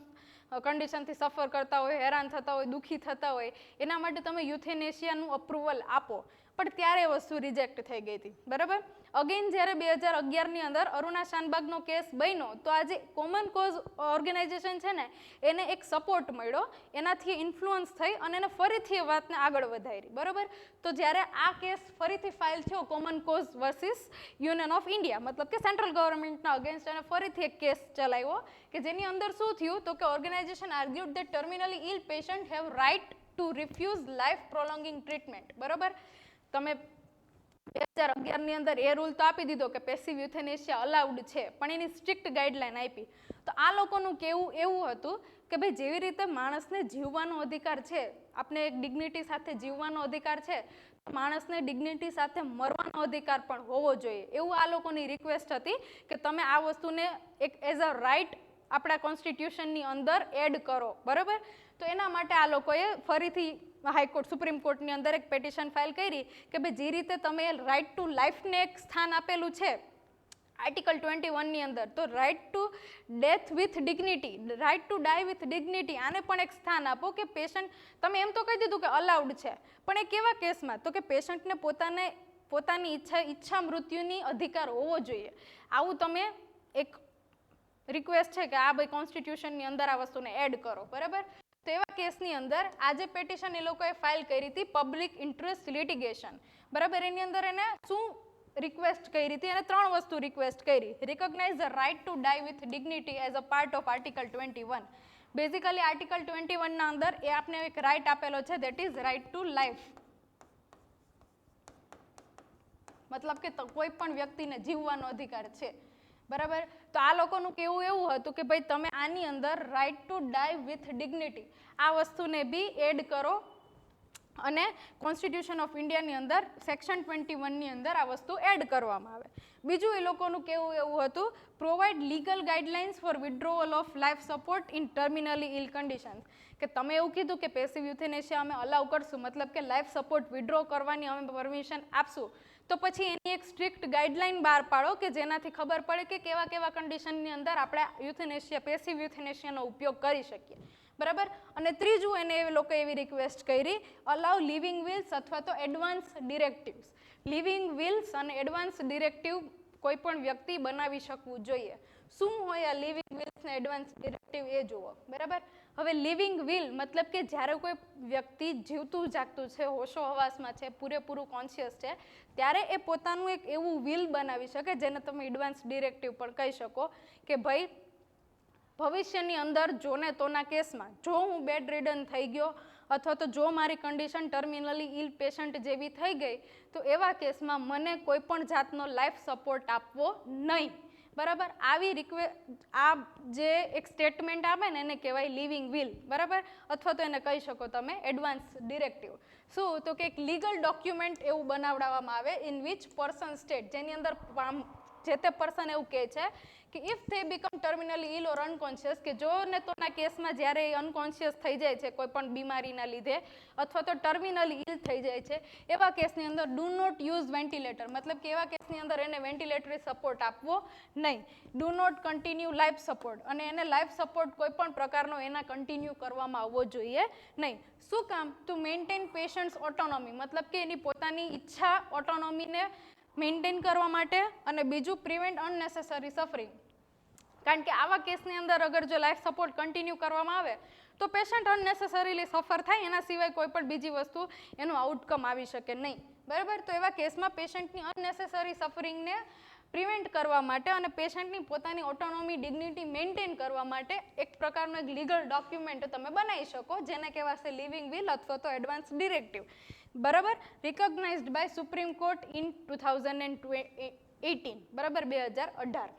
કન્ડિશનથી સફર કરતા હોય, હેરાન થતા હોય, દુઃખી થતા હોય, એના માટે તમે યુથેનેશિયાનું અપ્રુવલ આપો. પણ ત્યારે એ વસ્તુ રિજેક્ટ થઈ ગઈ હતી. બરાબર. અગેન જ્યારે 2011ની અંદર અરુણા શાનબાગનો કેસ બન્યો તો આજે કોમન કોઝ ઓર્ગેનાઇઝેશન છે ને એને એક સપોર્ટ મળ્યો, એનાથી ઇન્ફ્લુઅન્સ થઈ અને એને ફરીથી એ વાતને આગળ વધારી. બરાબર. તો જ્યારે આ કેસ ફરીથી ફાઇલ થયો common cause versus union of India, મતલબ કે સેન્ટ્રલ ગવર્મેન્ટના અગેન્સ્ટ એને ફરીથી એક કેસ ચલાવ્યો કે જેની અંદર શું થયું તો કે organization argued that terminally ill patient have right to refuse life prolonging treatment. બરાબર. તમે 2011ની અંદર એ રૂલ તો આપી દીધો કે પેસિવ યુથેનેશિયા અલાઉડ છે, પણ એની સ્ટ્રિક્ટ ગાઈડલાઈન આપી. તો આ લોકોનું કહેવું એવું હતું કે ભાઈ જેવી રીતે માણસને જીવવાનો અધિકાર છે, આપણે એક ડિગ્નિટી સાથે જીવવાનો અધિકાર છે, માણસને ડિગ્નિટી સાથે મરવાનો અધિકાર પણ હોવો જોઈએ. એવું આ લોકોની રિક્વેસ્ટ હતી કે તમે આ વસ્તુને એક એઝ અ રાઇટ આપણા કોન્સ્ટિટ્યુશનની અંદર એડ કરો. બરાબર. તો એના માટે આ લોકોએ ફરીથી હાઈકોર્ટ સુપ્રીમ કોર્ટની અંદર એક પેટિશન ફાઇલ કરી કે ભાઈ જે રીતે તમે રાઇટ ટુ લાઈફને એક સ્થાન આપેલું છે આર્ટિકલ 21ની અંદર, તો right to death with dignity, right to die with dignity, આને પણ એક સ્થાન આપો કે પેશન્ટ, તમે એમ તો કહી દીધું કે અલાઉડ છે, પણ એ કેવા કેસમાં તો કે પેશન્ટને પોતાની ઈચ્છા મૃત્યુની અધિકાર હોવો જોઈએ. આવું તમે એક રિક્વેસ્ટ છે કે આ ભાઈ કોન્સ્ટિટ્યુશનની અંદર આ વસ્તુને એડ કરો. બરાબર. તો એવા કેસની અંદર આજે પેટિશન એ લોકોએ ફાઇલ કરી હતી પબ્લિક ઇન્ટરેસ્ટ લિટિગેશન. બરાબર. એની અંદર એને શું રિક્વેસ્ટ કરી હતી? એને 3 વસ્તુ રિક્વેસ્ટ કરી. Recognize the right to die with dignity as a part of article 21. Basically article 21ના અંદર એ આપને એક રાઇટ આપેલો છે, that is right to life. મતલબ કે કોઈ પણ વ્યક્તિને જીવવાનો અધિકાર છે. બરાબર. તો આ લોકોનું કેવું એવું હતું કે ભાઈ તમે આની અંદર right to die with dignity આ વસ્તુને બી એડ કરો અને કોન્સ્ટિટ્યુશન ઓફ ઇન્ડિયાની અંદર સેક્શન 21ની અંદર આ વસ્તુ એડ કરવામાં આવે. બીજું એ લોકોનું કેવું એવું હતું, provide legal guidelines for withdrawal of life support in terminally ill conditions. કે તમે એવું કીધું કે પેસિવ યુથેનેશિયા અમે અલાઉ કરશું, મતલબ કે લાઈફ સપોર્ટ વિથડ્રો કરવાની અમે પરમિશન આપશું, તો પછી એની એક સ્ટ્રિક્ટ ગાઈડલાઇન બહાર પાડો કે જેનાથી ખબર પડે કે કેવા કેવા કન્ડિશનની અંદર આપણે યુથેનેશિયા પેસિવ યુથેનેશિયાનો ઉપયોગ કરી શકીએ. બરાબર. અને ત્રીજું એને એ લોકો એવી રિક્વેસ્ટ કરી, અલાઉ લિવિંગ વિલ્સ અથવા તો એડવાન્સ ડિરેક્ટિવ્સ. લિવિંગ વિલ્સ અને એડવાન્સ ડિરેક્ટિવ કોઈ પણ વ્યક્તિ બનાવી શકવું જોઈએ. શું હોય આ લિવિંગ વિલ્સ ને એડવાન્સ ડિરેક્ટિવ એ જુઓ. બરાબર. હવે લિવિંગ વિલ મતલબ કે જ્યારે કોઈ વ્યક્તિ જીવતું જાગતું છે, હોશો હવાસમાં છે, પૂરેપૂરું કોન્શિયસ છે, ત્યારે એ પોતાનું એક એવું વિલ બનાવી શકે જેને તમે એડવાન્સ ડિરેક્ટિવ પણ કહી શકો કે ભાઈ ભવિષ્યની અંદર જોને તોના કેસમાં જો હું બેડ રિડન થઈ ગયો અથવા તો જો મારી કન્ડિશન ટર્મિનલી ઇલ પેશન્ટ જેવી થઈ ગઈ તો એવા કેસમાં મને કોઈ પણ જાતનો લાઈફ સપોર્ટ આપવો નહીં. બરાબર, આવી આ જે એક સ્ટેટમેન્ટ આપે ને એને કહેવાય લિવિંગ વિલ. બરાબર, અથવા તો એને કહી શકો તમે એડવાન્સ ડિરેક્ટિવ. શું તો કે એક લીગલ ડોક્યુમેન્ટ એવું બનાવડાવવામાં આવે ઇન વિચ પર્સન સ્ટેટ, જેની અંદર જે તે પર્સન એવું કહે છે કે if they become terminally ill or unconscious, કે જો ને તોના કેસમાં જ્યારે એ અનકોન્શિયસ થઈ જાય છે કોઈ પણ બીમારીના લીધે અથવા તો ટર્મિનલી ઇલ થઈ જાય છે, એવા કેસની અંદર ડુ નોટ યુઝ વેન્ટિલેટર, મતલબ કે એવા કેસની અંદર એને વેન્ટિલેટરી સપોર્ટ આપવો નહીં. Do not continue life support, અને એને લાઈફ સપોર્ટ કોઈ પણ પ્રકારનો એના કન્ટિન્યુ કરવામાં આવવો જોઈએ નહીં. શું કામ? ટુ મેન્ટેન પેશન્ટ્સ ઓટોનોમી, મતલબ કે એની પોતાની ઈચ્છા ઓટોનોમીને મેન્ટેન કરવા માટે, અને બીજું પ્રિવેન્ટ અનનેસેસરી સફરિંગ. કારણ કે આવા કેસની અંદર અગર જો લાઈફ સપોર્ટ કન્ટિન્યુ કરવામાં આવે તો પેશન્ટ અનનેસેસરીલી સફર થાય, એના સિવાય કોઈ પણ બીજી વસ્તુ એનું આઉટકમ આવી શકે નહીં. બરાબર, તો એવા કેસમાં પેશન્ટની અનનેસેસરી સફરિંગને પ્રિવેન્ટ કરવા માટે અને પેશન્ટની પોતાની ઓટોનોમી ડિગ્નિટી મેન્ટેન કરવા માટે એક પ્રકારનો એક લીગલ ડોક્યુમેન્ટ તમે બનાવી શકો જેને કહેવાશે લિવિંગ વિલ અથવા તો એડવાન્સ ડિરેક્ટિવ. બરાબર, recognized by supreme court in 2018. બરાબર, 2018.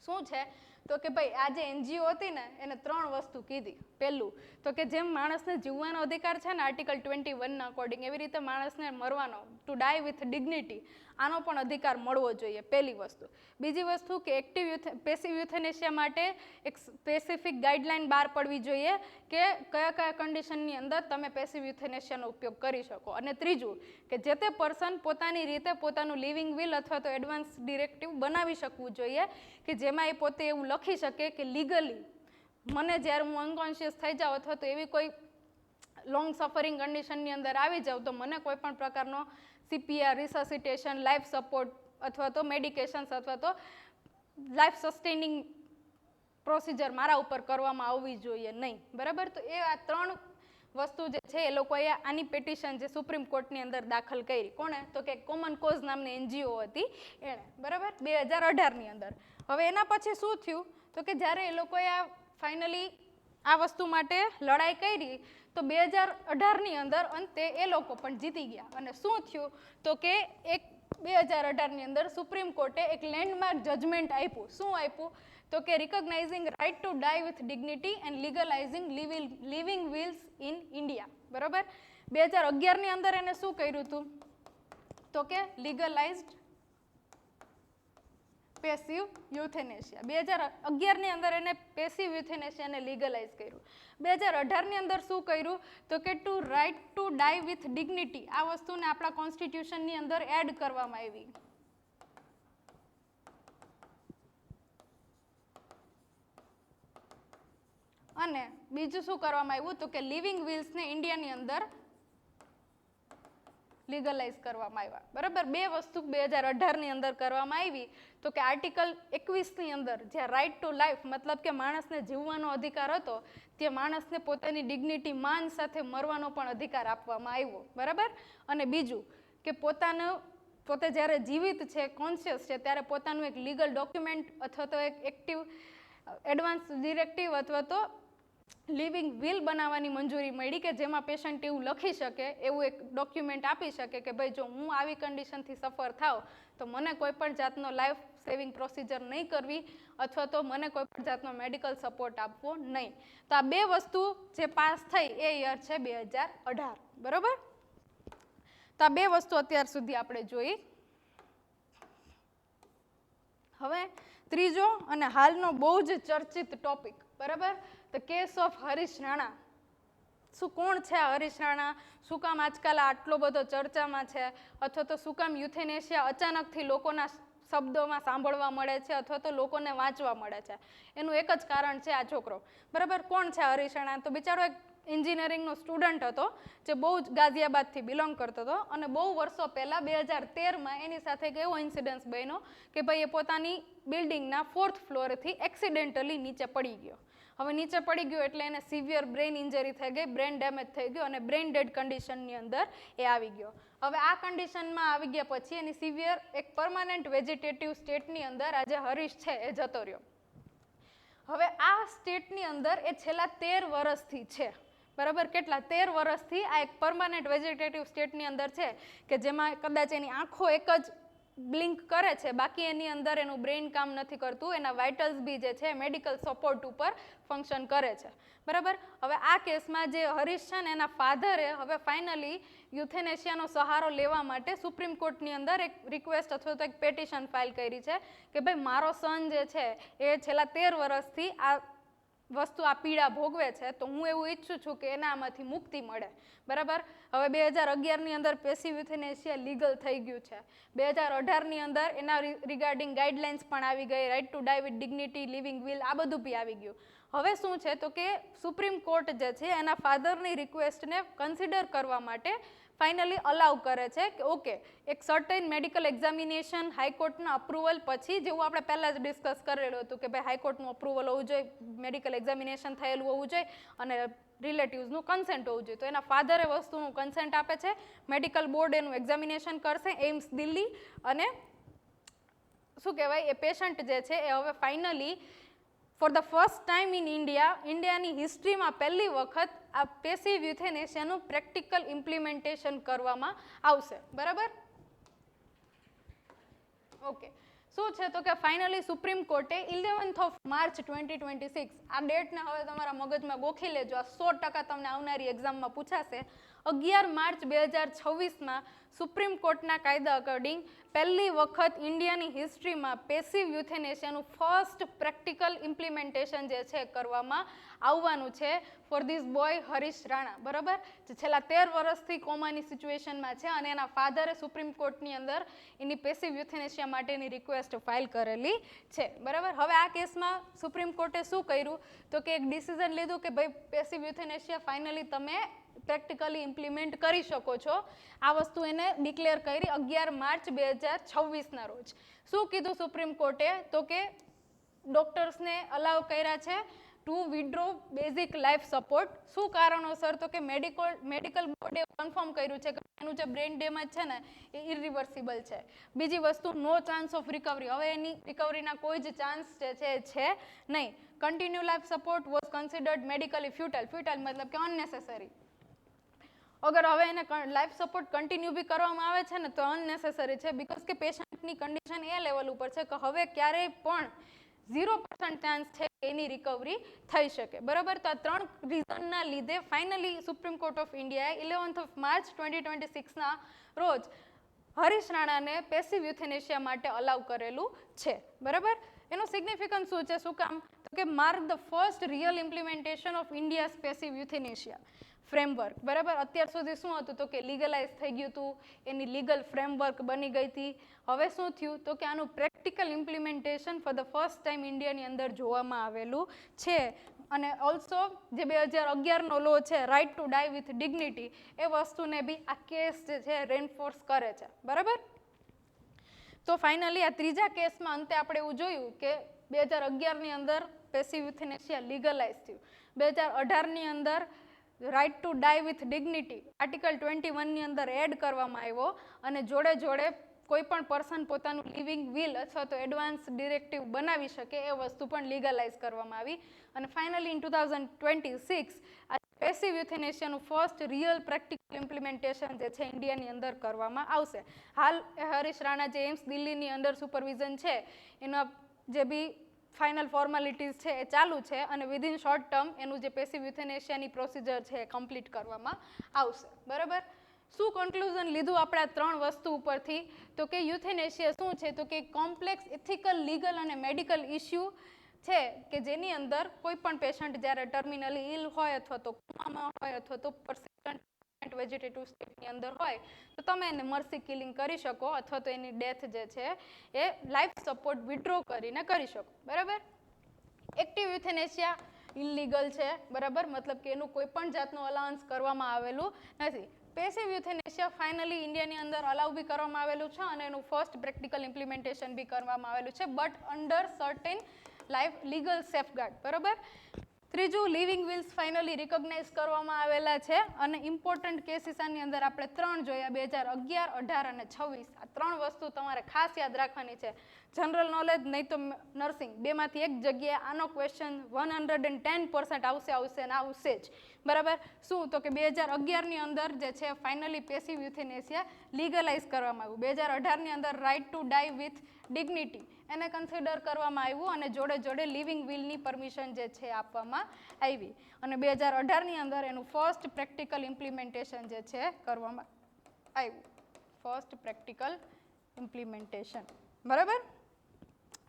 શું છે તો કે ભાઈ આ જે એનજીઓ હતી ને એને 3 વસ્તુ કીધી. પહેલું તો કે જેમ માણસને જીવવાનો અધિકાર છે ને આર્ટિકલ 21 અકોર્ડિંગ, એવી રીતે માણસને મરવાનો, ટુ ડાય વિથ ડિગ્નિટી, આનો પણ અધિકાર મળવો જોઈએ, પહેલી વસ્તુ. બીજી વસ્તુ કે પેસિવ યુથેનેશિયા માટે એક સ્પેસિફિક ગાઈડલાઈન બહાર પડવી જોઈએ કે કયા કયા કન્ડિશનની અંદર તમે પેસિવ યુથેનેશિયાનો ઉપયોગ કરી શકો. અને ત્રીજું કે જે તે પર્સન પોતાની રીતે પોતાનું લિવિંગ વિલ અથવા તો એડવાન્સ ડિરેક્ટિવ બનાવી શકવું જોઈએ કે જેમાં એ પોતે એવું લખી શકે કે લીગલી મને જ્યારે હું અનકોન્શિયસ થઈ જાઉં અથવા તો એવી કોઈ લોંગ સફરિંગ કન્ડિશનની અંદર આવી જાઉં તો મને કોઈ પણ પ્રકારનો CPR, રિસસિટેશન, લાઈફ સપોર્ટ અથવા તો મેડિકેશન્સ અથવા તો લાઈફ સસ્ટેનિંગ પ્રોસિજર મારા ઉપર કરવામાં આવવી જોઈએ નહીં. બરાબર, તો એ આ 3 વસ્તુ જે છે એ લોકોએ આની પેટિશન જે સુપ્રીમ કોર્ટની અંદર દાખલ કરી. કોણે? તો કે કોમન કોઝ નામની NGO હતી એણે. બરાબર, 2018ની અંદર. હવે એના પછી શું થયું તો કે જ્યારે એ લોકોએ આ ફાઇનલી આ વસ્તુ માટે લડાઈ કરી તો 2018ની અંદર અંતે એ લોકો પણ જીતી ગયા. અને શું થયું તો કે એક 2018ની અંદર સુપ્રીમ કોર્ટે એક લેન્ડમાર્ક જજમેન્ટ આપ્યું. શું આપ્યું તો કે recognizing right to die with dignity and legalizing living wills in India. બરાબર, 2011ની અંદર એને શું કર્યું હતું તો કે લીગલાઇઝડ પેસિવ યુથેનેશિયા. 2011ની અંદર એને પેસિવ યુથેનેશિયાને લીગલાઇઝ કર્યું. 2018ની અંદર શું કર્યું તો કે to right to die with dignity, આ વસ્તુને આપણા કોન્સ્ટિટ્યુશનની અંદર એડ કરવામાં આવી. અને બીજું શું કરવામાં આવ્યું તો કે લિવિંગ વિલ્સને ઇન્ડિયાની અંદર લીગલાઇઝ કરવામાં આવ્યા. બરાબર, 2 વસ્તુ 2018ની અંદર કરવામાં આવી. તો કે આર્ટિકલ 21ની અંદર જ્યાં રાઇટ ટુ લાઈફ મતલબ કે માણસને જીવવાનો અધિકાર હતો તે માણસને પોતાની ડિગ્નિટી માન સાથે મરવાનો પણ અધિકાર આપવામાં આવ્યો. બરાબર, અને બીજું કે પોતે જ્યારે જીવિત છે, કોન્શિયસ છે, ત્યારે પોતાનું એક લીગલ ડોક્યુમેન્ટ અથવા તો એક એક્ટિવ એડવાન્સ ડિરેક્ટિવ અથવા તો લિવિંગ વિલ બનાવવાની મંજૂરી મળી કે જેમાં પેશન્ટ એવું લખી શકે, એવું એક ડોક્યુમેન્ટ આપી શકે કે ભાઈ જો હું આવી કન્ડિશનથી સફર થાવ તો મને કોઈ પણ જાતનો લાઈફ સેવિંગ પ્રોસિજર નહીં કરવી અથવા તો મને કોઈ પણ જાતનો મેડિકલ સપોર્ટ આપવો નહીં. તો આ 2 વસ્તુ જે પાસ થઈ એ યર છે 2018. બરાબર, તો આ 2 વસ્તુ અત્યાર સુધી આપણે જોઈ. હવે ત્રીજો અને હાલનો બહુ જ ચર્ચિત ટોપિક, બરાબર, the case of Harish Rana. શું કોણ છે આ હરીશ રાણા? શું કામ આજકાલ આટલો બધો ચર્ચામાં છે? અથવા તો શું કામ યુથેનેશિયા અચાનકથી લોકોના શબ્દોમાં સાંભળવા મળે છે અથવા તો લોકોને વાંચવા મળે છે? એનું એક જ કારણ છે આ છોકરો. બરાબર, કોણ છે હરીશ રાણા? તો બિચારો એક એન્જિનિયરિંગનો સ્ટુડન્ટ હતો જે બહુ જ ગાઝિયાબાદથી બિલોંગ કરતો હતો અને બહુ વર્ષો પહેલાં 2013માં એની સાથે એક એવો ઇન્સિડન્સ બન્યો કે ભાઈ એ પોતાની બિલ્ડિંગના 4th ફ્લોરથી એક્સિડેન્ટલી નીચે પડી ગયો હવે નીચે પડી ગયો એટલે એને સિવિયર બ્રેઇન ઇન્જરી થઈ ગઈ, બ્રેન ડેમેજ થઈ ગયો અને બ્રેઇન ડેડ કન્ડિશનની અંદર એ આવી ગયો. હવે આ કન્ડિશનમાં આવી ગયા પછી એની સિવિયર એક પરમાનન્ટ વેજીટેટિવ સ્ટેટની અંદર આજે હરીશ છે એ જતો રહ્યો. હવે આ સ્ટેટની અંદર એ છેલ્લા 13 વર્ષથી છે, બરાબર. કેટલા? 13 વર્ષથી આ એક પરમાનન્ટ વેજીટેટિવ સ્ટેટની અંદર છે કે જેમાં કદાચ એની આંખો એક જ બ્લિંક કરે છે, બાકી એની અંદર એનું બ્રેઇન કામ નથી કરતું, એના વાઇટલ્સ બી જે છે મેડિકલ સપોર્ટ ઉપર ફંક્શન કરે છે, બરાબર. હવે આ કેસમાં જે હરીશ છે ને એના ફાધરે હવે ફાઇનલી યુથેનેશિયાનો સહારો લેવા માટે સુપ્રીમ કોર્ટની અંદર એક રિક્વેસ્ટ અથવા તો એક પેટિશન ફાઇલ કરી છે કે ભાઈ મારો સન જે છે એ છેલ્લા 13 વર્ષથી આ વસ્તુ આ પીડા ભોગવે છે, તો હું એવું ઈચ્છું છું કે એના આમાંથી મુક્તિ મળે, બરાબર. હવે 2011ની અંદર પેસિવ યુથેનેશિયા લીગલ થઈ ગયું છે. 2018ની અંદર એના રિગાર્ડિંગ ગાઈડલાઇન્સ પણ આવી ગઈ, right to die with dignity, living will, આ બધું બી આવી ગયું. હવે શું છે તો કે સુપ્રીમ કોર્ટ જે છે એના ફાધરની રિક્વેસ્ટને કન્સિડર કરવા માટે ફાઇનલી અલાઉ કરે છે કે ઓકે એક સર્ટેન મેડિકલ એક્ઝામિનેશન હાઈકોર્ટના અપ્રુવલ પછી, જેવું આપણે પહેલાં જ ડિસ્કસ કરેલું હતું કે ભાઈ હાઈકોર્ટનું અપ્રુવલ હોવું જોઈએ, મેડિકલ એક્ઝામિનેશન થયેલું હોવું જોઈએ અને રિલેટિવ્સનું કન્સેન્ટ હોવું જોઈએ. તો એના ફાધરે વસ્તુનું કન્સેન્ટ આપે છે, મેડિકલ બોર્ડ એનું એક્ઝામિનેશન કરશે, એમ્સ દિલ્હી, અને શું કહેવાય એ પેશન્ટ જે છે એ હવે finally for the first time in ઇન્ડિયાની હિસ્ટ્રીમાં પહેલી વખત આ પેસિવ યુથેનેશિયાનું પ્રેક્ટિકલ ઇમ્પ્લિમેન્ટેશન કરવામાં આવશે, બરાબર. ઓકે, શું છે તો કે ફાઇનલી સુપ્રીમ કોર્ટે 11th of March 2026 આ ડેટને હવે તમારા મગજમાં ગોખી લેજો, આ 100% તમને આવનારી એક્ઝામમાં પૂછાશે. 11 માર્ચ 2026માં સુપ્રીમ કોર્ટના કાયદા અકોર્ડિંગ પહેલી વખત ઇન્ડિયાની હિસ્ટ્રીમાં પેસિવ યુથેનેશિયાનું ફર્સ્ટ પ્રેક્ટિકલ ઇમ્પ્લિમેન્ટેશન જે છે કરવામાં આવવાનું છે for this boy Harish Rana, બરાબર, જે છેલ્લા 13 વર્ષથી કોમાની સિચ્યુએશનમાં છે અને એના ફાધરે સુપ્રીમ કોર્ટની અંદર એની પેસિવ યુથેનેશિયા માટેની રિક્વેસ્ટ ફાઇલ કરેલી છે, બરાબર. હવે આ કેસમાં સુપ્રીમ કોર્ટે શું કર્યું તો કે એક ડિસિઝન લીધું કે ભાઈ પેસિવ યુથેનેશિયા ફાઇનલી તમે પ્રેક્ટિકલી ઇમ્પ્લિમેન્ટ કરી શકો છો. આ વસ્તુ એને ડિક્લેર કરી 11 માર્ચ 2026ના રોજ. શું કીધું સુપ્રીમ કોર્ટે તો કે ડોક્ટર્સને અલાઉ કર્યા છે to withdraw basic life support. શું કારણોસર તો કે મેડિકલ બોર્ડે કન્ફર્મ કર્યું છે કે એનું જે બ્રેઇન ડેમેજ છે ને એ ઇરિવર્સિબલ છે. બીજી વસ્તુ નો ચાન્સ ઓફ રિકવરી, હવે એની રિકવરીના કોઈ જ ચાન્સ જે છે નહીં. Continue life support was considered medically futile મતલબ કે અનનેસેસરી. અગર હવે એને લાઈફ સપોર્ટ કન્ટિન્યુ બી કરવામાં આવે છે ને તો અનનેસેસરી છે, બીકોઝ કે પેશન્ટની કન્ડિશન એ લેવલ ઉપર છે કે હવે ક્યારેય પણ 0% ચાન્સ છે એની રિકવરી થઈ શકે, બરાબર. તો આ 3 રીઝનના લીધે ફાઇનલી સુપ્રીમ કોર્ટ ઓફ ઇન્ડિયાએ 11th of March 2026ના રોજ હરીશ રાણાને પેસિવ યુથેનેશિયા માટે અલાઉ કરેલું છે, બરાબર. એનું સિગ્નિફિકન્સ શું છે, શું કામ તો કે mark the first real implementation of India's passive euthanasia framework, બરાબર. અત્યાર સુધી શું હતું તો કે લીગલાઇઝ થઈ ગયું હતું, એની લીગલ ફ્રેમવર્ક બની ગઈ હતી. હવે શું થયું તો કે આનું practical implementation for the first time ઇન્ડિયાની અંદર જોવામાં આવેલું છે. અને ઓલ્સો જે 2011નો લો છે right to die with dignity, એ વસ્તુને બી આ કેસ જે છે રેન્ફોર્સ કરે છે, બરાબર. તો ફાઇનલી આ ત્રીજા કેસમાં અંતે આપણે એવું જોયું કે 2011ની અંદર પેસિવ યુથેનેશિયા લીગલાઇઝ થયું. 2018ની અંદર right to die with dignity article 21ની અંદર એડ કરવામાં આવ્યો અને જોડે જોડે કોઈ પણ પર્સન પોતાનું લિવિંગ વિલ અથવા તો એડવાન્સ ડિરેક્ટિવ બનાવી શકે એ વસ્તુ પણ લીગલાઇઝ કરવામાં આવી. અને ફાઇનલી ઇન 2026 આ પેસિવ યુથેનેશિયાનું ફર્સ્ટ રિયલ પ્રેક્ટિકલ ઇમ્પ્લિમેન્ટેશન જે છે ઇન્ડિયાની અંદર કરવામાં આવશે. હાલ હરીશ રાણા જે એમ્સ દિલ્હીની અંદર સુપરવિઝન છે એના જે બી ફાઇનલ ફોર્માલિટીઝ છે એ ચાલુ છે અને વિધિન શોર્ટ ટર્મ એનું જે પેસિવ યુથેનેશિયાની પ્રોસિજર છે એ કમ્પ્લીટ કરવામાં આવશે, બરાબર. શું કન્ક્લુઝન લીધું આપણે આ 3 વસ્તુ ઉપરથી તો કે યુથેનેશિયા શું છે તો કે કોમ્પ્લેક્સ એથિકલ, લીગલ અને મેડિકલ ઇસ્યુ છે કે જેની અંદર કોઈ પણ પેશન્ટ જ્યારે ટર્મિનલી ઇલ હોય અથવા તો કોમામાં હોય અથવા તો persistent વેજીટેટિવ સ્ટેટની અંદર હોય તો તમે એને મર્સી કિલિંગ કરી શકો અથવા તો એની ડેથ જે છે એ લાઈફ સપોર્ટ વિડ્રો કરીને કરી શકો, બરાબર. એક્ટિવ યુથેનેશિયા ઇલીગલ છે, બરાબર, મતલબ કે એનું કોઈ પણ જાતનું અલાઉન્સ કરવામાં આવેલું નથી. પેસિવ યુથેનેશિયા ફાઇનલી ઇન્ડિયાની અંદર અલાઉ બી કરવામાં આવેલું છે અને એનું ફર્સ્ટ પ્રેક્ટિકલ ઇમ્પ્લિમેન્ટેશન બી કરવામાં આવેલું છે, but under certain life legal safeguard, બરાબર. ત્રીજું, લિવિંગ વિલ્સ ફાઇનલી રિકોગ્નાઇઝ કરવામાં આવેલા છે અને ઇમ્પોર્ટન્ટ કેસીસ આની અંદર આપણે 3 જોયા, 2011, 18 અને 26. આ 3 વસ્તુ તમારે ખાસ યાદ રાખવાની છે. જનરલ નોલેજ નહીં તો નર્સિંગ, બેમાંથી એક જગ્યાએ આનો ક્વેશ્ચન 110% આવશે અને આવશે જ. બરાબર. શું તો કે 2011ની અંદર જે છે ફાઇનલી પેસિવ યુથેનેસિયા લીગલાઇઝ કરવામાં આવ્યું. 2018ની અંદર right to die with dignity એને કન્સિડર કરવામાં આવ્યું અને જોડે જોડે લિવિંગ વિલની પરમિશન જે છે આપવામાં આવી. અને 2018ની અંદર એનું ફર્સ્ટ પ્રેક્ટિકલ ઇમ્પ્લિમેન્ટેશન જે છે કરવામાં આવ્યું. First practical implementation. બરાબર.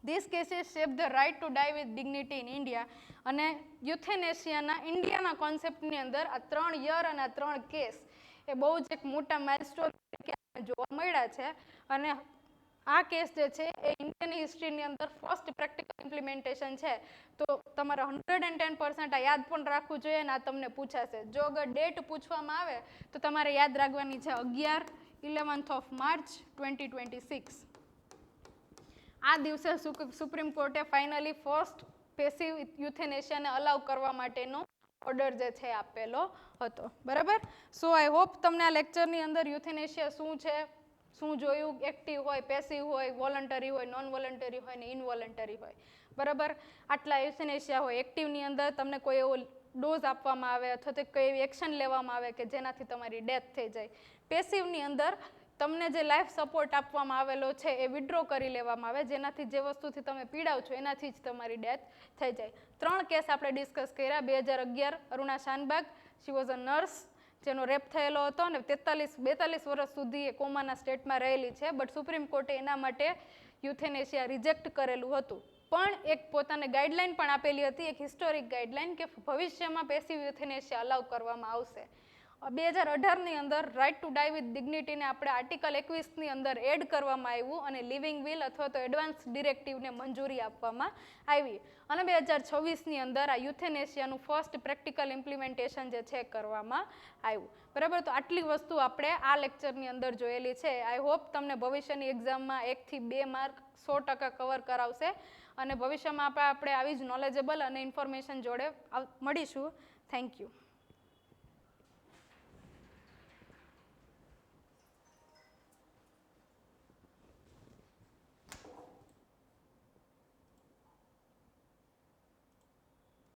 This cases shape the right to die with dignity in India. અને યુથેનેશિયાના ઇન્ડિયાના કોન્સેપ્ટની અંદર આ 3 યર અને આ 3 કેસ એ બહુ જ એક મોટા માઇલસ્ટોન જોવા મળ્યા છે. અને આ કેસ જે છે એ ઇન્ડિયન હિસ્ટ્રીની અંદર ફર્સ્ટ પ્રેક્ટિકલ ઇમ્પ્લિમેન્ટેશન છે. તો તમારે 110% આ યાદ પણ રાખવું જોઈએ અને આ તમને પૂછાશે. જો અગર ડેટ પૂછવામાં આવે તો તમારે યાદ રાખવાની છે 11th March 2026. આ દિવસે સુપ્રીમ કોર્ટે ફાઇનલી ફર્સ્ટ પેસિવ યુથેનેશિયાને અલાઉ કરવા માટેનો ઓર્ડર જે છે આપેલો હતો. બરાબર. સો આઈ હોપ તમને આ લેક્ચરની અંદર યુથેનેશિયા શું છે, શું જોયું, એક્ટિવ હોય, પેસિવ હોય, વોલન્ટરી હોય, નોન વોલન્ટરી હોય ને ઇનવોલન્ટરી હોય. બરાબર. આટલા યુથેનેશિયા હોય. એક્ટિવની અંદર તમને કોઈ એવો ડોઝ આપવામાં આવે અથવા તો કોઈ એવી એક્શન લેવામાં આવે કે જેનાથી તમારી ડેથ થઈ જાય. પેસિવની અંદર તમને જે લાઈફ સપોર્ટ આપવામાં આવેલો છે એ વિડ્રો કરી લેવામાં આવે, જેનાથી જે વસ્તુથી તમે પીડાવ છો એનાથી જ તમારી ડેથ થઈ જાય. 3 કેસ આપણે ડિસ્કસ કર્યા. 2011 Aruna Shanbaug, she was a nurse, જેનો રેપ થયેલો હતો અને 42 વર્ષ સુધી એ કોમાના સ્ટેટમાં રહેલી છે. બટ સુપ્રીમ કોર્ટે એના માટે યુથેનેશિયા રિજેક્ટ કરેલું હતું. પણ એક પોતાને ગાઈડલાઈન પણ આપેલી હતી, એક હિસ્ટોરિક ગાઈડલાઈન, કે ભવિષ્યમાં પેસિવ યુથેનેશિયા અલાઉ કરવામાં આવશે. 2018ની અંદર રાઇટ ટુ ડાઈ વિથ ડિગ્નિટીને આપણે આર્ટિકલ 21ની અંદર એડ કરવામાં આવ્યું અને લિવિંગ વિલ અથવા તો એડવાન્સ ડિરેક્ટિવને મંજૂરી આપવામાં આવી. અને 2026ની અંદર આ યુથેનેશિયાનું ફર્સ્ટ પ્રેક્ટિકલ ઇમ્પ્લિમેન્ટેશન જે છે કરવામાં આવ્યું. બરાબર. તો આટલી વસ્તુ આપણે આ લેક્ચરની અંદર જોયેલી છે. આઈ હોપ તમને ભવિષ્યની એક્ઝામમાં 1 થી 2 માર્ક 100% કવર કરાવશે અને ભવિષ્યમાં આપણે આવી જ નોલેજેબલ અને ઇન્ફોર્મેશન જોડે મળીશું. Thank you.